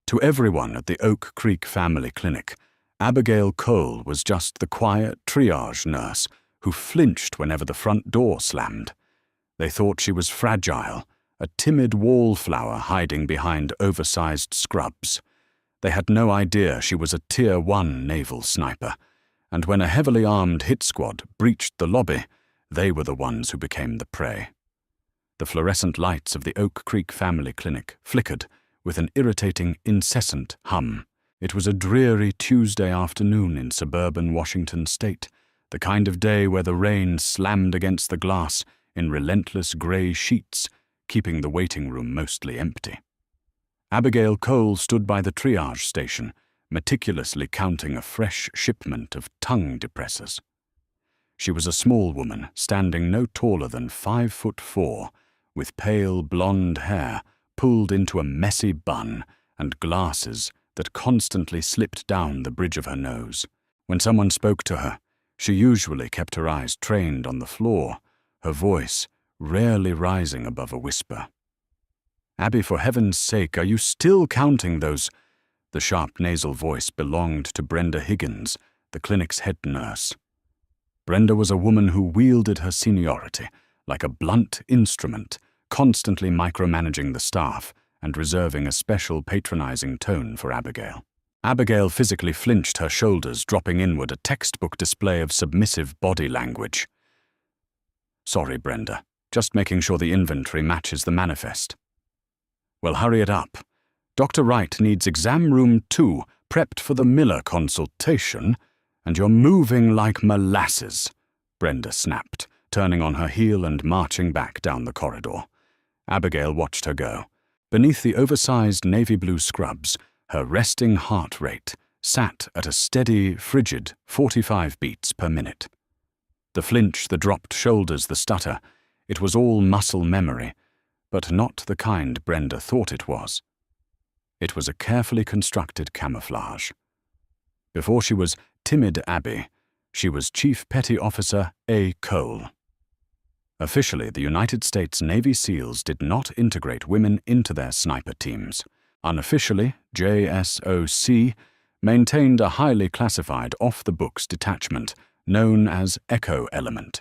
To everyone at the Oak Creek Family Clinic, Abigail Cole was just the quiet triage nurse who flinched whenever the front door slammed. They thought she was fragile, a timid wallflower hiding behind oversized scrubs. They had no idea she was a Tier 1 naval sniper, and when a heavily armed hit squad breached the lobby, they were the ones who became the prey. The fluorescent lights of the Oak Creek Family Clinic flickered with an irritating, incessant hum. It was a dreary Tuesday afternoon in suburban Washington state, the kind of day where the rain slammed against the glass in relentless gray sheets, keeping the waiting room mostly empty. Abigail Cole stood by the triage station, meticulously counting a fresh shipment of tongue depressors. She was a small woman, standing no taller than 5'4", with pale blonde hair pulled into a messy bun and glasses that constantly slipped down the bridge of her nose. When someone spoke to her, she usually kept her eyes trained on the floor, her voice rarely rising above a whisper. "Abby, for heaven's sake, are you still counting those?" The sharp nasal voice belonged to Brenda Higgins, the clinic's head nurse. Brenda was a woman who wielded her seniority like a blunt instrument, constantly micromanaging the staff and reserving a special patronizing tone for Abigail. Abigail physically flinched, her shoulders dropping inward, a textbook display of submissive body language. "Sorry, Brenda. Just making sure the inventory matches the manifest." "Well, hurry it up. Dr. Wright needs exam room 2 prepped for the Miller consultation, and you're moving like molasses," Brenda snapped, turning on her heel and marching back down the corridor. Abigail watched her go. Beneath the oversized navy blue scrubs, her resting heart rate sat at a steady, frigid 45 beats per minute. The flinch, the dropped shoulders, the stutter, it was all muscle memory, but not the kind Brenda thought it was. It was a carefully constructed camouflage. Before she was Timid Abby, she was Chief Petty Officer A. Cole. Officially, the United States Navy SEALs did not integrate women into their sniper teams. Unofficially, JSOC maintained a highly classified off-the-books detachment known as Echo Element.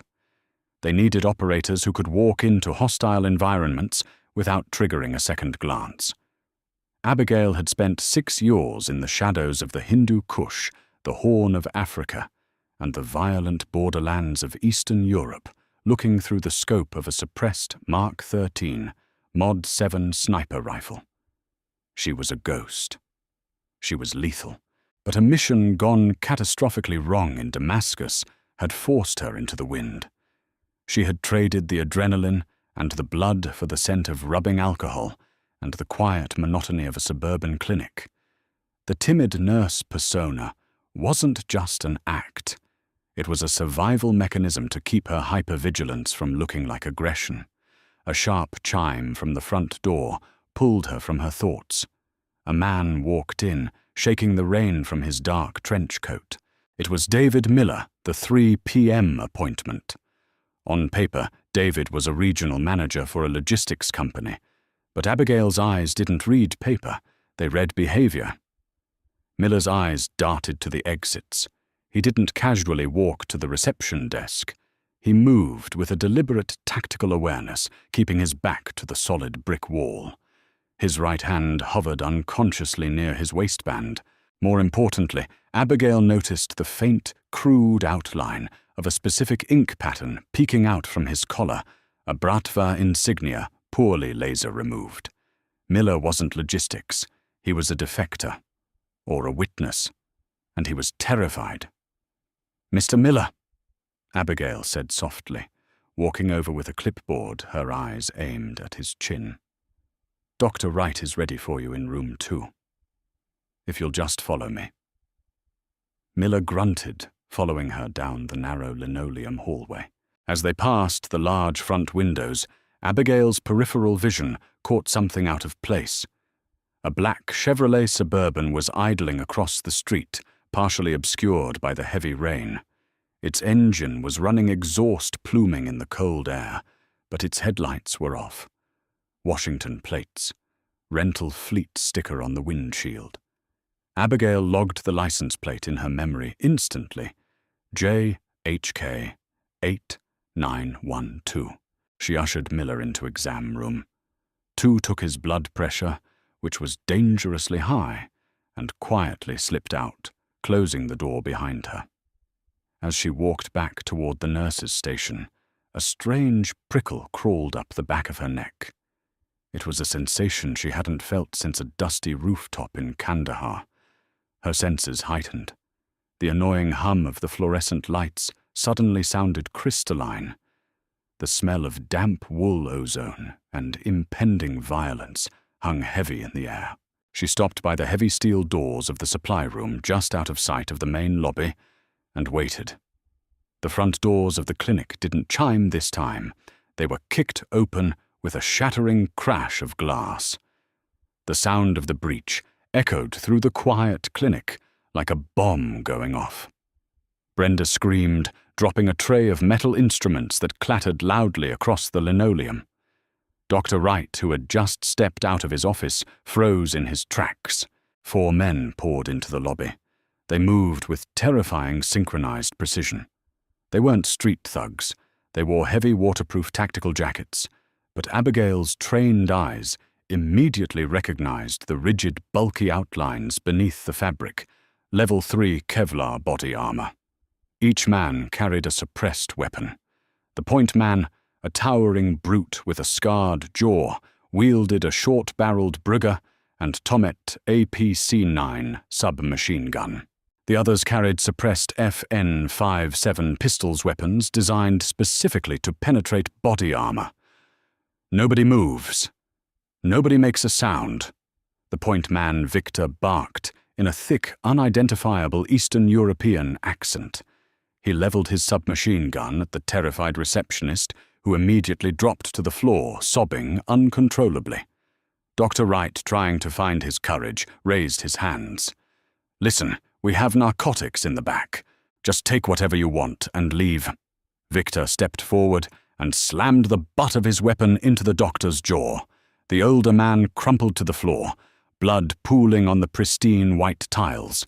They needed operators who could walk into hostile environments without triggering a second glance. Abigail had spent 6 years in the shadows of the Hindu Kush, the Horn of Africa, and the violent borderlands of Eastern Europe, looking through the scope of a suppressed Mark 13 Mod 7 sniper rifle. She was a ghost. She was lethal, but a mission gone catastrophically wrong in Damascus had forced her into the wind. She had traded the adrenaline and the blood for the scent of rubbing alcohol and the quiet monotony of a suburban clinic. The timid nurse persona wasn't just an act. It was a survival mechanism to keep her hypervigilance from looking like aggression. A sharp chime from the front door pulled her from her thoughts. A man walked in, shaking the rain from his dark trench coat. It was David Miller, the 3 p.m. appointment. On paper, David was a regional manager for a logistics company, but Abigail's eyes didn't read paper, they read behavior. Miller's eyes darted to the exits. He didn't casually walk to the reception desk. He moved with a deliberate tactical awareness, keeping his back to the solid brick wall. His right hand hovered unconsciously near his waistband. More importantly, Abigail noticed the faint, crude outline of a specific ink pattern peeking out from his collar, a Bratva insignia poorly laser removed. Miller wasn't logistics. He was a defector, or a witness, and he was terrified. "Mr. Miller," Abigail said softly, walking over with a clipboard, her eyes aimed at his chin. "Dr. Wright is ready for you in room 2. If you'll just follow me." Miller grunted, following her down the narrow linoleum hallway. As they passed the large front windows, Abigail's peripheral vision caught something out of place. A black Chevrolet Suburban was idling across the street, partially obscured by the heavy rain. Its engine was running exhaust pluming in the cold air, but its headlights were off. Washington plates. rental fleet sticker on the windshield. Abigail logged the license plate in her memory instantly. JHK 8912. She ushered Miller into exam room. 2 took his blood pressure, which was dangerously high, and quietly slipped out, closing the door behind her. As she walked back toward the nurse's station, a strange prickle crawled up the back of her neck. It was a sensation she hadn't felt since a dusty rooftop in Kandahar. Her senses heightened. The annoying hum of the fluorescent lights suddenly sounded crystalline. The smell of damp wool ozone and impending violence hung heavy in the air. She stopped by the heavy steel doors of the supply room just out of sight of the main lobby and waited. The front doors of the clinic didn't chime this time. They were kicked open with a shattering crash of glass. The sound of the breach echoed through the quiet clinic like a bomb going off. Brenda screamed, dropping a tray of metal instruments that clattered loudly across the linoleum. Dr. Wright, who had just stepped out of his office, froze in his tracks. 4 men poured into the lobby. They moved with terrifying synchronized precision. They weren't street thugs. They wore heavy waterproof tactical jackets, but Abigail's trained eyes immediately recognized the rigid, bulky outlines beneath the fabric, Level 3 Kevlar body armor. Each man carried a suppressed weapon. The point man, a towering brute with a scarred jaw, wielded a short-barreled Brugger and Tomet APC-9 submachine gun. The others carried suppressed FN-57 pistols weapons designed specifically to penetrate body armor. Nobody moves. Nobody makes a sound. The point man Victor barked in a thick, unidentifiable Eastern European accent. He leveled his submachine gun at the terrified receptionist, who immediately dropped to the floor, sobbing uncontrollably. Dr. Wright, trying to find his courage, raised his hands. "Listen, we have narcotics in the back. Just take whatever you want and leave." Victor stepped forward and slammed the butt of his weapon into the doctor's jaw. The older man crumpled to the floor, blood pooling on the pristine white tiles.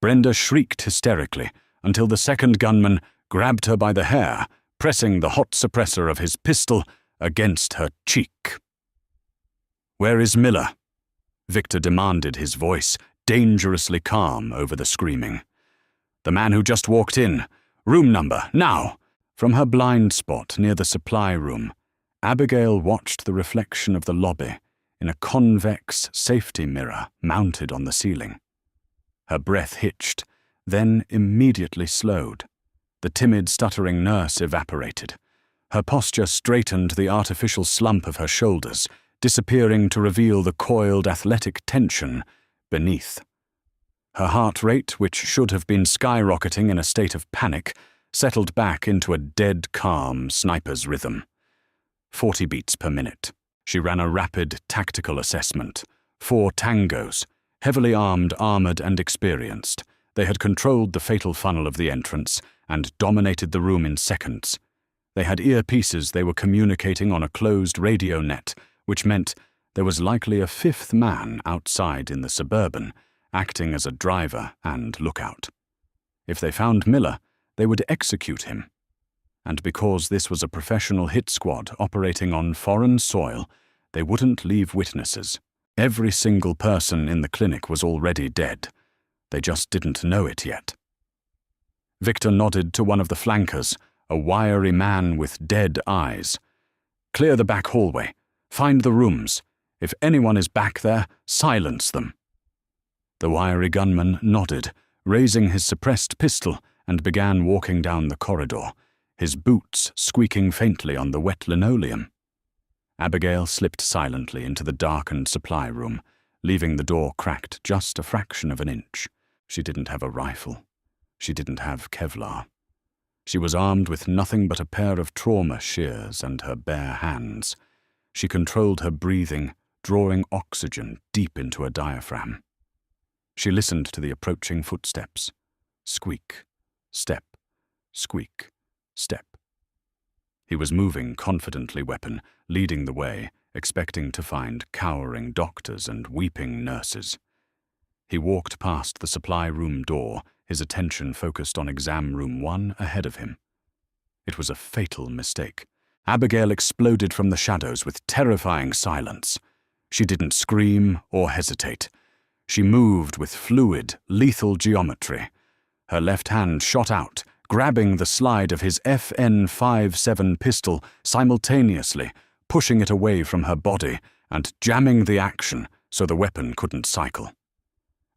Brenda shrieked hysterically until the second gunman grabbed her by the hair, pressing the hot suppressor of his pistol against her cheek. "Where is Miller?" Victor demanded, his voice dangerously calm over the screaming. "The man who just walked in. Room number, now!" From her blind spot near the supply room, Abigail watched the reflection of the lobby in a convex safety mirror mounted on the ceiling. Her breath hitched, then immediately slowed. The timid, stuttering nurse evaporated. Her posture straightened the artificial slump of her shoulders, disappearing to reveal the coiled athletic tension beneath. Her heart rate, which should have been skyrocketing in a state of panic, settled back into a dead calm sniper's rhythm. 40 beats per minute. She ran a rapid tactical assessment. 4 tangos, heavily armed, armored, and experienced. They had controlled the fatal funnel of the entrance and dominated the room in seconds. They had earpieces they were communicating on a closed radio net, which meant there was likely a 5th man outside in the Suburban, acting as a driver and lookout. If they found Miller, they would execute him. And because this was a professional hit squad operating on foreign soil, they wouldn't leave witnesses. Every single person in the clinic was already dead. They just didn't know it yet. Victor nodded to one of the flankers, a wiry man with dead eyes. "Clear the back hallway. Find the rooms. If anyone is back there, silence them." The wiry gunman nodded, raising his suppressed pistol, and began walking down the corridor, his boots squeaking faintly on the wet linoleum. Abigail slipped silently into the darkened supply room, leaving the door cracked just a fraction of an inch. She didn't have a rifle. She didn't have Kevlar. She was armed with nothing but a pair of trauma shears and her bare hands. She controlled her breathing, drawing oxygen deep into her diaphragm. She listened to the approaching footsteps. Squeak, step, squeak, step. He was moving confidently, weapon leading the way, expecting to find cowering doctors and weeping nurses. He walked past the supply room door, his attention focused on exam room 1 ahead of him. It was a fatal mistake. Abigail exploded from the shadows with terrifying silence. She didn't scream or hesitate. She moved with fluid, lethal geometry. Her left hand shot out, grabbing the slide of his FN-57 pistol simultaneously, pushing it away from her body and jamming the action so the weapon couldn't cycle.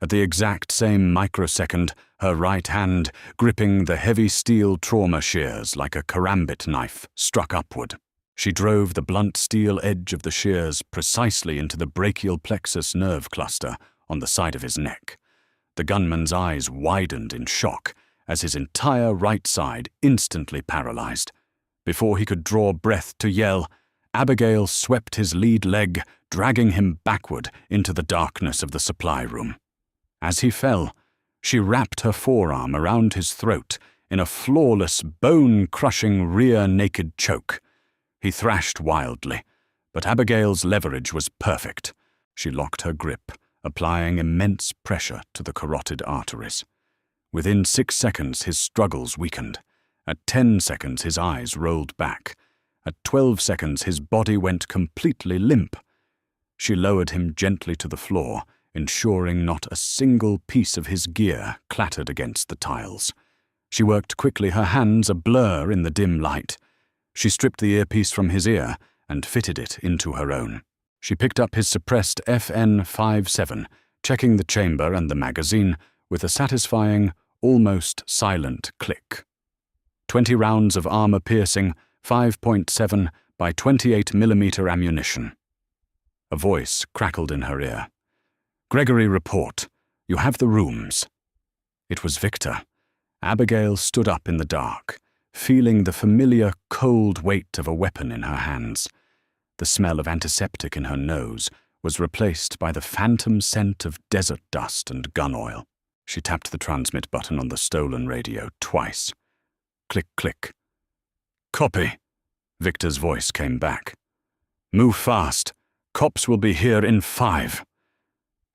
At the exact same microsecond, her right hand, gripping the heavy steel trauma shears like a karambit knife, struck upward. She drove the blunt steel edge of the shears precisely into the brachial plexus nerve cluster on the side of his neck. The gunman's eyes widened in shock as his entire right side instantly paralyzed. Before he could draw breath to yell, Abigail swept his lead leg, dragging him backward into the darkness of the supply room. As he fell, she wrapped her forearm around his throat in a flawless, bone-crushing rear naked choke. He thrashed wildly, but Abigail's leverage was perfect. She locked her grip, applying immense pressure to the carotid arteries. Within 6 seconds, his struggles weakened. At 10 seconds, his eyes rolled back. At 12 seconds, his body went completely limp. She lowered him gently to the floor, ensuring not a single piece of his gear clattered against the tiles. She worked quickly, her hands a blur in the dim light. She stripped the earpiece from his ear and fitted it into her own. She picked up his suppressed FN-57, checking the chamber and the magazine with a satisfying, almost silent click. 20 rounds of armor-piercing, 5.7 by 28mm ammunition. A voice crackled in her ear. "Gregory, report. You have the rooms." It was Victor. Abigail stood up in the dark, feeling the familiar cold weight of a weapon in her hands. The smell of antiseptic in her nose was replaced by the phantom scent of desert dust and gun oil. She tapped the transmit button on the stolen radio twice. Click, click. "Copy," Victor's voice came back. "Move fast. Cops will be here in 5.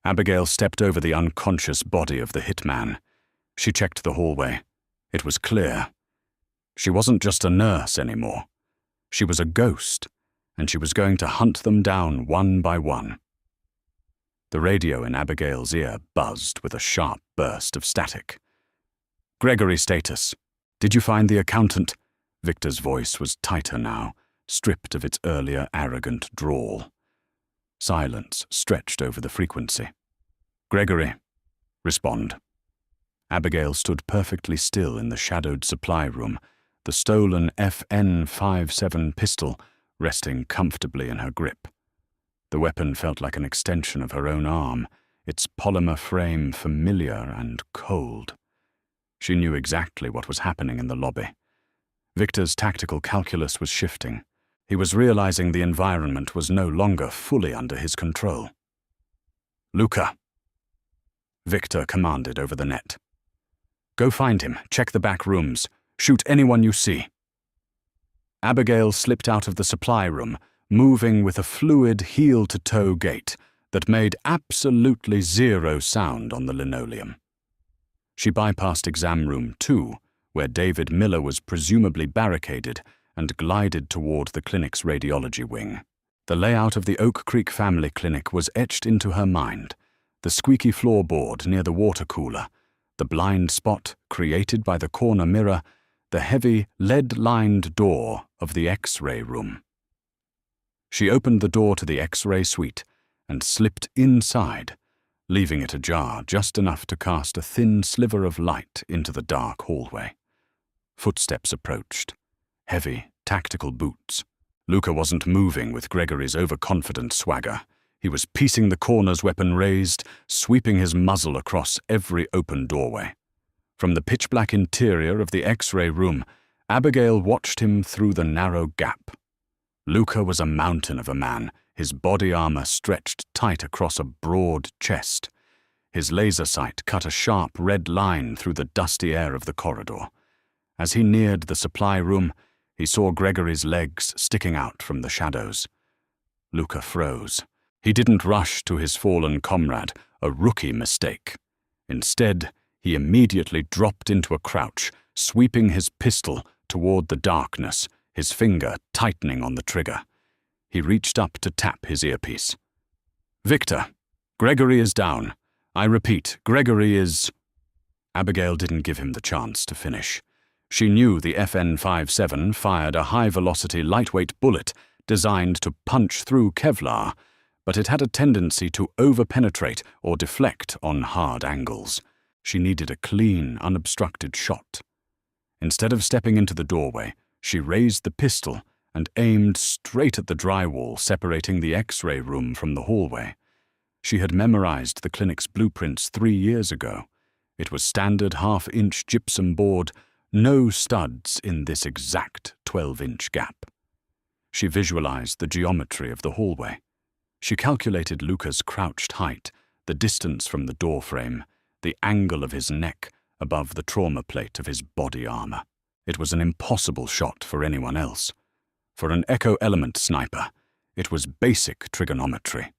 Abigail stepped over the unconscious body of the hitman. She checked the hallway. It was clear. She wasn't just a nurse anymore. She was a ghost, and she was going to hunt them down one by one. The radio in Abigail's ear buzzed with a sharp burst of static. "Gregory status. Did you find the accountant?" Victor's voice was tighter now, stripped of its earlier arrogant drawl. Silence stretched over the frequency. "Gregory, respond." Abigail stood perfectly still in the shadowed supply room, the stolen FN-57 pistol resting comfortably in her grip. The weapon felt like an extension of her own arm, its polymer frame familiar and cold. She knew exactly what was happening in the lobby. Victor's tactical calculus was shifting. He was realizing the environment was no longer fully under his control. "Luca," Victor commanded over the net. "Go find him, check the back rooms, shoot anyone you see." Abigail slipped out of the supply room, moving with a fluid heel-to-toe gait that made absolutely zero sound on the linoleum. She bypassed exam room 2, where David Miller was presumably barricaded, and glided toward the clinic's radiology wing. The layout of the Oak Creek Family Clinic was etched into her mind. The squeaky floorboard near the water cooler, the blind spot created by the corner mirror, the heavy, lead-lined door of the X-ray room. She opened the door to the X-ray suite and slipped inside, leaving it ajar just enough to cast a thin sliver of light into the dark hallway. Footsteps approached. Heavy, tactical boots. Luca wasn't moving with Gregory's overconfident swagger. He was piecing the corners, weapon raised, sweeping his muzzle across every open doorway. From the pitch-black interior of the X-ray room, Abigail watched him through the narrow gap. Luca was a mountain of a man, his body armor stretched tight across a broad chest. His laser sight cut a sharp red line through the dusty air of the corridor. As he neared the supply room, he saw Gregory's legs sticking out from the shadows. Luca froze. He didn't rush to his fallen comrade, a rookie mistake. Instead, he immediately dropped into a crouch, sweeping his pistol toward the darkness, his finger tightening on the trigger. He reached up to tap his earpiece. "Victor, Gregory is down. I repeat, Gregory is—" Abigail didn't give him the chance to finish. She knew the FN-57 fired a high-velocity, lightweight bullet designed to punch through Kevlar, but it had a tendency to over-penetrate or deflect on hard angles. She needed a clean, unobstructed shot. Instead of stepping into the doorway, she raised the pistol and aimed straight at the drywall separating the X-ray room from the hallway. She had memorized the clinic's blueprints 3 years ago. It was standard half-inch gypsum board, no studs in this exact 12-inch gap. She visualized the geometry of the hallway. She calculated Luca's crouched height, the distance from the doorframe, the angle of his neck above the trauma plate of his body armor. It was an impossible shot for anyone else. For an Echo Element sniper, it was basic trigonometry.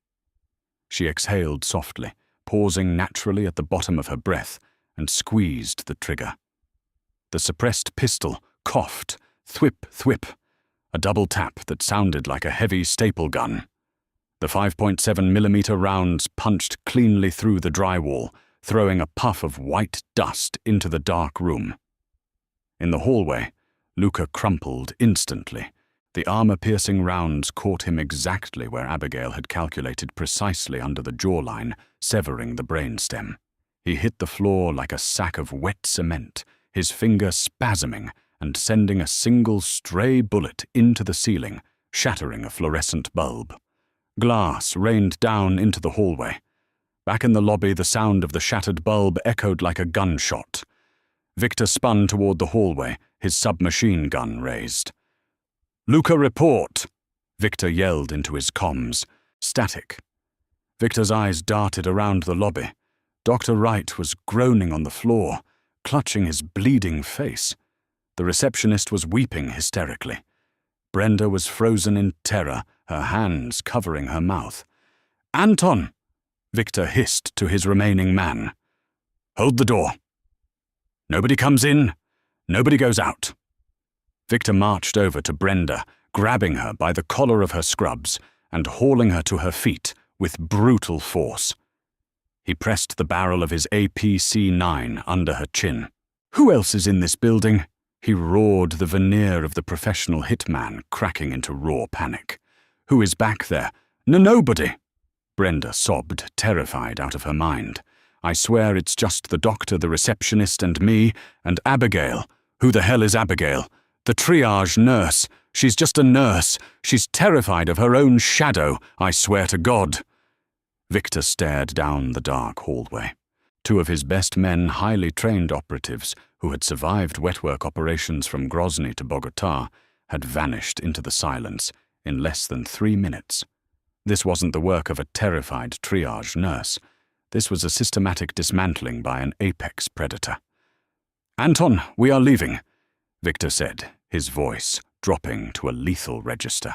She exhaled softly, pausing naturally at the bottom of her breath, and squeezed the trigger. The suppressed pistol coughed, thwip, thwip, a double tap that sounded like a heavy staple gun. The 5.7mm rounds punched cleanly through the drywall, throwing a puff of white dust into the dark room. In the hallway, Luca crumpled instantly. The armor-piercing rounds caught him exactly where Abigail had calculated, precisely under the jawline, severing the brainstem. He hit the floor like a sack of wet cement, his finger spasming and sending a single stray bullet into the ceiling, shattering a fluorescent bulb. Glass rained down into the hallway. Back in the lobby, the sound of the shattered bulb echoed like a gunshot. Victor spun toward the hallway, his submachine gun raised. "Luca, report!" Victor yelled into his comms. Static. Victor's eyes darted around the lobby. Dr. Wright was groaning on the floor, clutching his bleeding face. The receptionist was weeping hysterically. Brenda was frozen in terror, her hands covering her mouth. "Anton!" Victor hissed to his remaining man. "Hold the door. Nobody comes in, nobody goes out." Victor marched over to Brenda, grabbing her by the collar of her scrubs and hauling her to her feet with brutal force. He pressed the barrel of his APC-9 under her chin. "Who else is in this building?" He roared, the veneer of the professional hitman cracking into raw panic. "Who is back there?" Nobody!" Brenda sobbed, terrified out of her mind. "I swear it's just the doctor, the receptionist, and me, and Abigail. Who the hell is Abigail? The triage nurse. She's just a nurse. She's terrified of her own shadow, I swear to God." Victor stared down the dark hallway. 2 of his best men, highly trained operatives who had survived wetwork operations from Grozny to Bogota, had vanished into the silence in less than 3 minutes. This wasn't the work of a terrified triage nurse. This was a systematic dismantling by an apex predator. "Anton, we are leaving," Victor said, his voice dropping to a lethal register.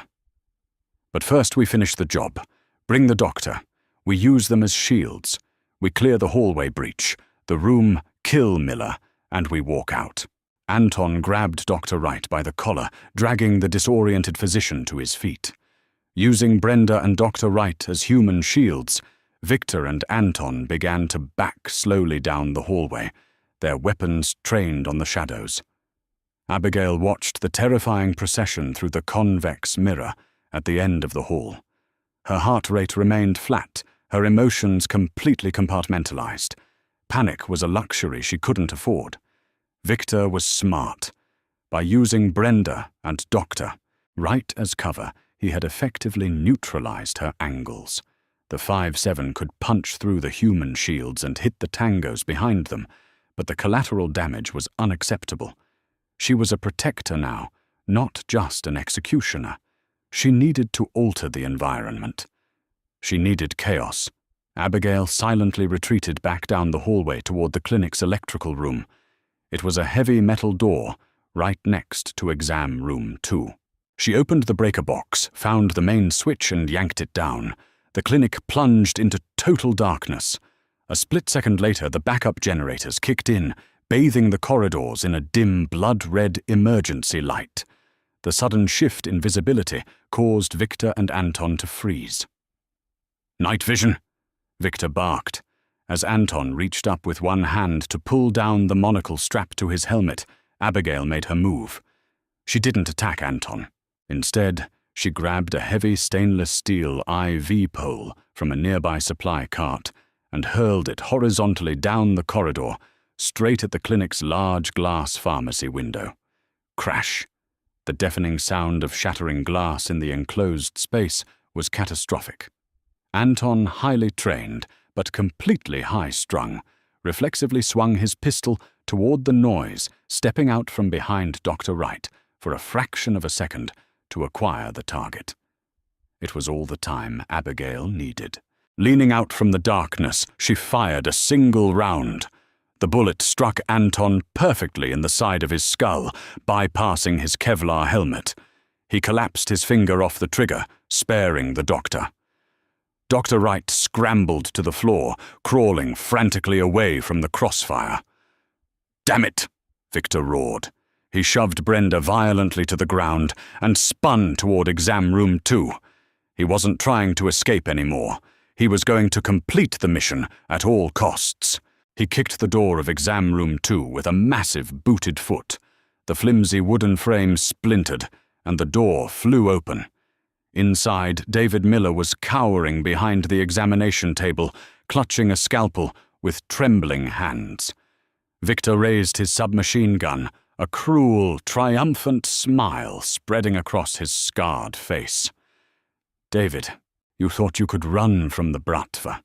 "But first we finish the job. Bring the doctor. We use them as shields. We clear the hallway breach, the room, kill Miller, and we walk out." Anton grabbed Dr. Wright by the collar, dragging the disoriented physician to his feet. Using Brenda and Dr. Wright as human shields, Victor and Anton began to back slowly down the hallway, their weapons trained on the shadows. Abigail watched the terrifying procession through the convex mirror at the end of the hall. Her heart rate remained flat, her emotions completely compartmentalized. Panic was a luxury she couldn't afford. Victor was smart. By using Brenda and Doctor Wright as cover, he had effectively neutralized her angles. The 5-7 could punch through the human shields and hit the tangos behind them, but the collateral damage was unacceptable. She was a protector now, not just an executioner. She needed to alter the environment. She needed chaos. Abigail silently retreated back down the hallway toward the clinic's electrical room. It was a heavy metal door right next to exam room 2. She opened the breaker box, found the main switch and yanked it down. The clinic plunged into total darkness. A split second later, the backup generators kicked in, bathing the corridors in a dim, blood-red emergency light. The sudden shift in visibility caused Victor and Anton to freeze. "Night vision," Victor barked. As Anton reached up with one hand to pull down the monocle strapped to his helmet, Abigail made her move. She didn't attack Anton. Instead, she grabbed a heavy stainless steel IV pole from a nearby supply cart and hurled it horizontally down the corridor, straight at the clinic's large glass pharmacy window. Crash! The deafening sound of shattering glass in the enclosed space was catastrophic. Anton, highly trained, but completely high-strung, reflexively swung his pistol toward the noise, stepping out from behind Dr. Wright for a fraction of a second to acquire the target. It was all the time Abigail needed. Leaning out from the darkness, she fired a single round. The bullet struck Anton perfectly in the side of his skull, bypassing his Kevlar helmet. He collapsed his finger off the trigger, sparing the doctor. Dr. Wright scrambled to the floor, crawling frantically away from the crossfire. "Damn it!" Victor roared. He shoved Brenda violently to the ground and spun toward exam room 2. He wasn't trying to escape anymore. He was going to complete the mission at all costs. He kicked the door of exam room 2 with a massive booted foot. The flimsy wooden frame splintered, and the door flew open. Inside, David Miller was cowering behind the examination table, clutching a scalpel with trembling hands. Victor raised his submachine gun, a cruel, triumphant smile spreading across his scarred face. "David, you thought you could run from the Bratva.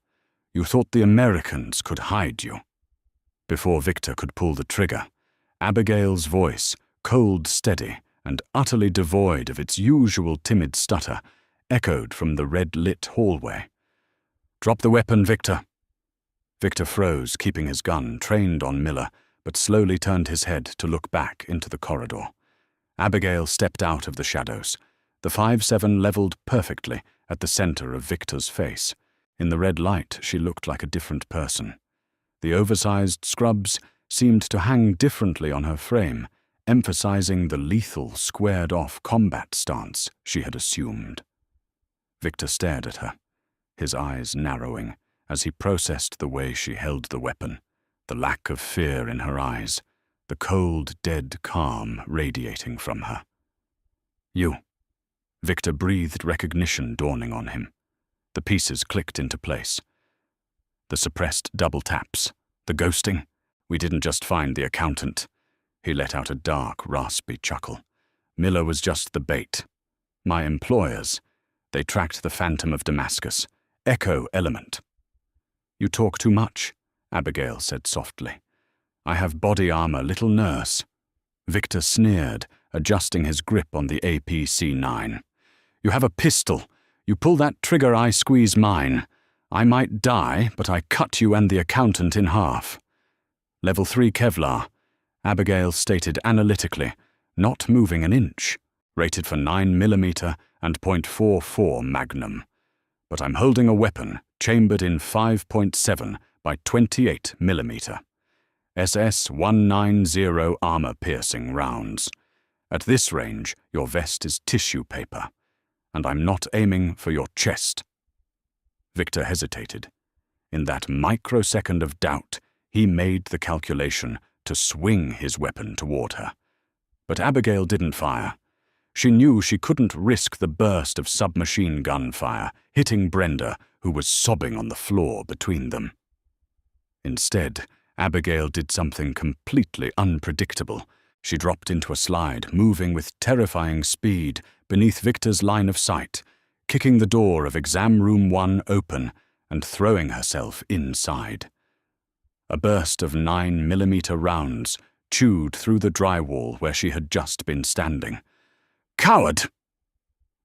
You thought the Americans could hide you." Before Victor could pull the trigger, Abigail's voice, cold, steady, and utterly devoid of its usual timid stutter, echoed from the red-lit hallway. "Drop the weapon, Victor." Victor froze, keeping his gun trained on Miller, but slowly turned his head to look back into the corridor. Abigail stepped out of the shadows. The 5.7 leveled perfectly at the center of Victor's face. In the red light, she looked like a different person. The oversized scrubs seemed to hang differently on her frame, emphasizing the lethal, squared-off combat stance she had assumed. Victor stared at her, his eyes narrowing, as he processed the way she held the weapon, the lack of fear in her eyes, the cold, dead calm radiating from her. "You." Victor breathed recognition dawning on him. The pieces clicked into place. The suppressed double taps, the ghosting. "We didn't just find the accountant." He let out a dark, raspy chuckle. "Miller was just the bait. My employers. They tracked the Phantom of Damascus. Echo element." "You talk too much," Abigail said softly. "I have body armor, little nurse." Victor sneered, adjusting his grip on the APC-9. "You have a pistol. You pull that trigger, I squeeze mine. I might die, but I cut you and the accountant in half." "Level 3 Kevlar," Abigail stated analytically, not moving an inch, rated for 9mm and .44 Magnum. "But I'm holding a weapon chambered in 5.7 by 28mm. SS-190 armor-piercing rounds. At this range, your vest is tissue paper, and I'm not aiming for your chest." Victor hesitated. In that microsecond of doubt, he made the calculation to swing his weapon toward her. But Abigail didn't fire. She knew she couldn't risk the burst of submachine gun fire hitting Brenda, who was sobbing on the floor between them. Instead, Abigail did something completely unpredictable. She dropped into a slide, moving with terrifying speed beneath Victor's line of sight, kicking the door of exam room 1 open and throwing herself inside. A burst of 9mm rounds chewed through the drywall where she had just been standing. "Coward!"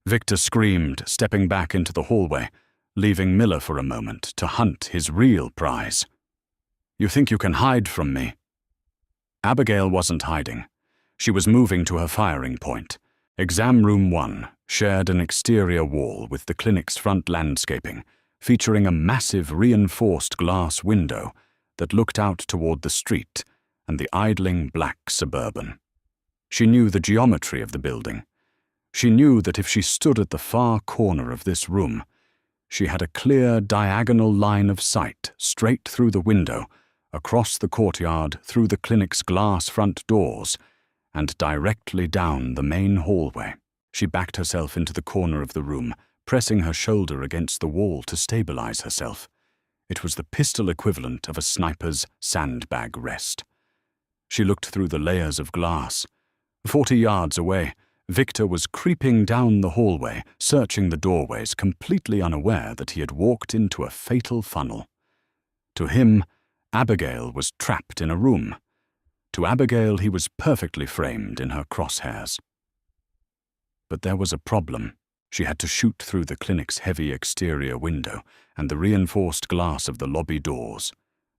Victor screamed, stepping back into the hallway, leaving Miller for a moment to hunt his real prize. "You think you can hide from me?" Abigail wasn't hiding. She was moving to her firing point. Exam Room 1 shared an exterior wall with the clinic's front landscaping, featuring a massive reinforced glass window that looked out toward the street and the idling black Suburban. She knew the geometry of the building. She knew that if she stood at the far corner of this room, she had a clear diagonal line of sight straight through the window, across the courtyard, through the clinic's glass front doors, and directly down the main hallway. She backed herself into the corner of the room, pressing her shoulder against the wall to stabilize herself. It was the pistol equivalent of a sniper's sandbag rest. She looked through the layers of glass. 40 yards away, Victor was creeping down the hallway, searching the doorways, completely unaware that he had walked into a fatal funnel. To him, Abigail was trapped in a room. To Abigail, he was perfectly framed in her crosshairs. But there was a problem. She had to shoot through the clinic's heavy exterior window and the reinforced glass of the lobby doors.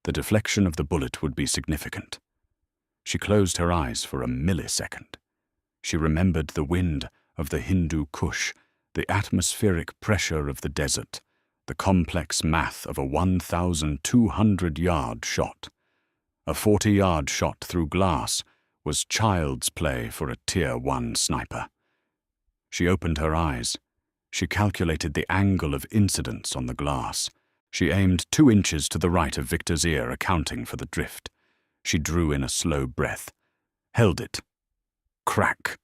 The deflection of the bullet would be significant. She closed her eyes for a millisecond. She remembered the wind of the Hindu Kush, the atmospheric pressure of the desert, the complex math of a 1,200-yard shot. A 40-yard shot through glass was child's play for a Tier 1 sniper. She opened her eyes. She calculated the angle of incidence on the glass. She aimed 2 inches to the right of Victor's ear, accounting for the drift. She drew in a slow breath. Held it. Crack.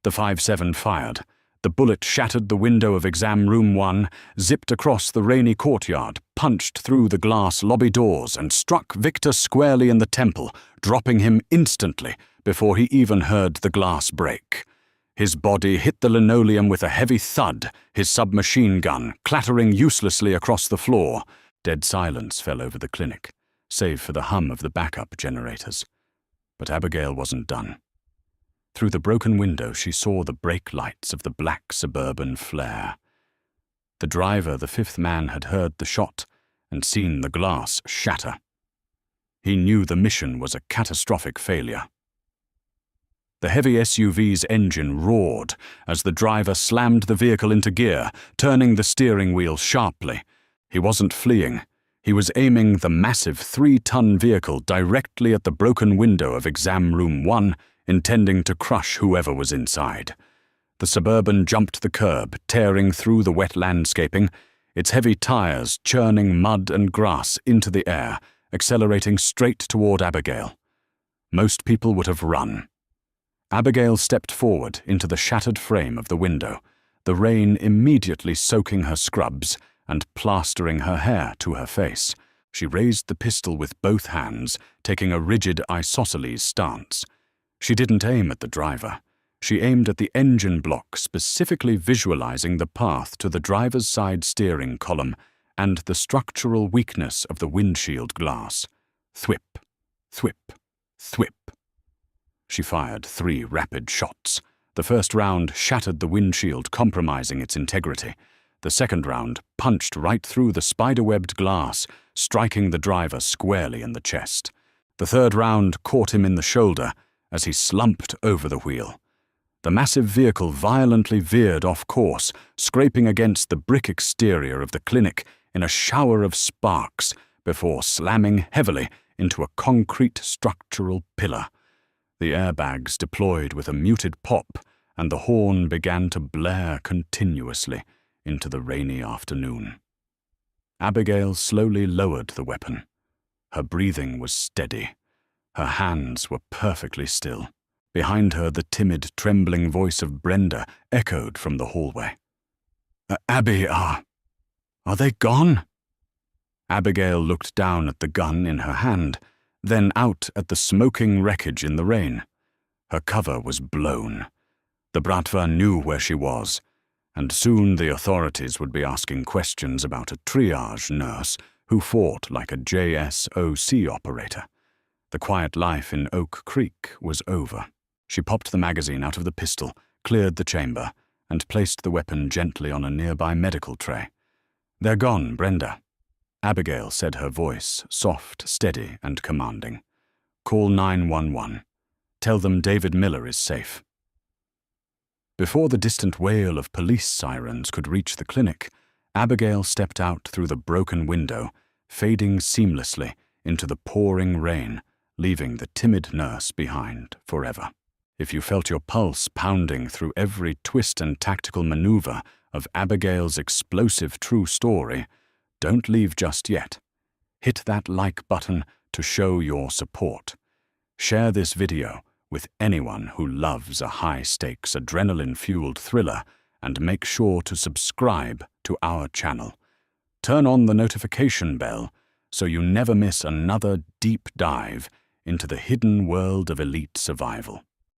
The 5.7 fired. The bullet shattered the window of Exam Room 1, zipped across the rainy courtyard, punched through the glass lobby doors, and struck Victor squarely in the temple, dropping him instantly before he even heard the glass break. His body hit the linoleum with a heavy thud, his submachine gun clattering uselessly across the floor. Dead silence fell over the clinic, save for the hum of the backup generators. But Abigail wasn't done. Through the broken window, she saw the brake lights of the black Suburban flare. The driver, the 5th man, had heard the shot and seen the glass shatter. He knew the mission was a catastrophic failure. The heavy SUV's engine roared as the driver slammed the vehicle into gear, turning the steering wheel sharply. He wasn't fleeing. He was aiming the massive 3-ton vehicle directly at the broken window of Exam Room 1, intending to crush whoever was inside. The Suburban jumped the curb, tearing through the wet landscaping, its heavy tires churning mud and grass into the air, accelerating straight toward Abigail. Most people would have run. Abigail stepped forward into the shattered frame of the window, the rain immediately soaking her scrubs and plastering her hair to her face. She raised the pistol with both hands, taking a rigid isosceles stance. She didn't aim at the driver. She aimed at the engine block, specifically visualizing the path to the driver's side steering column and the structural weakness of the windshield glass. Thwip, thwip, thwip. She fired 3 rapid shots. The first round shattered the windshield, compromising its integrity. The second round punched right through the spiderwebbed glass, striking the driver squarely in the chest. The third round caught him in the shoulder as he slumped over the wheel. The massive vehicle violently veered off course, scraping against the brick exterior of the clinic in a shower of sparks before slamming heavily into a concrete structural pillar. The airbags deployed with a muted pop, and the horn began to blare continuously into the rainy afternoon. Abigail slowly lowered the weapon. Her breathing was steady. Her hands were perfectly still. Behind her, the timid, trembling voice of Brenda echoed from the hallway. Abby, are they gone?" Abigail looked down at the gun in her hand, then out at the smoking wreckage in the rain. Her cover was blown. The Bratva knew where she was, and soon the authorities would be asking questions about a triage nurse who fought like a JSOC operator. The quiet life in Oak Creek was over. She popped the magazine out of the pistol, cleared the chamber, and placed the weapon gently on a nearby medical tray. "They're gone, Brenda." Abigail said, her voice soft, steady, and commanding. "Call 911. Tell them David Miller is safe." Before the distant wail of police sirens could reach the clinic, Abigail stepped out through the broken window, fading seamlessly into the pouring rain, leaving the timid nurse behind forever. If you felt your pulse pounding through every twist and tactical maneuver of Abigail's explosive true story, don't leave just yet. Hit that like button to show your support. Share this video with anyone who loves a high-stakes, adrenaline-fueled thriller, and make sure to subscribe to our channel. Turn on the notification bell so you never miss another deep dive into the hidden world of elite survival.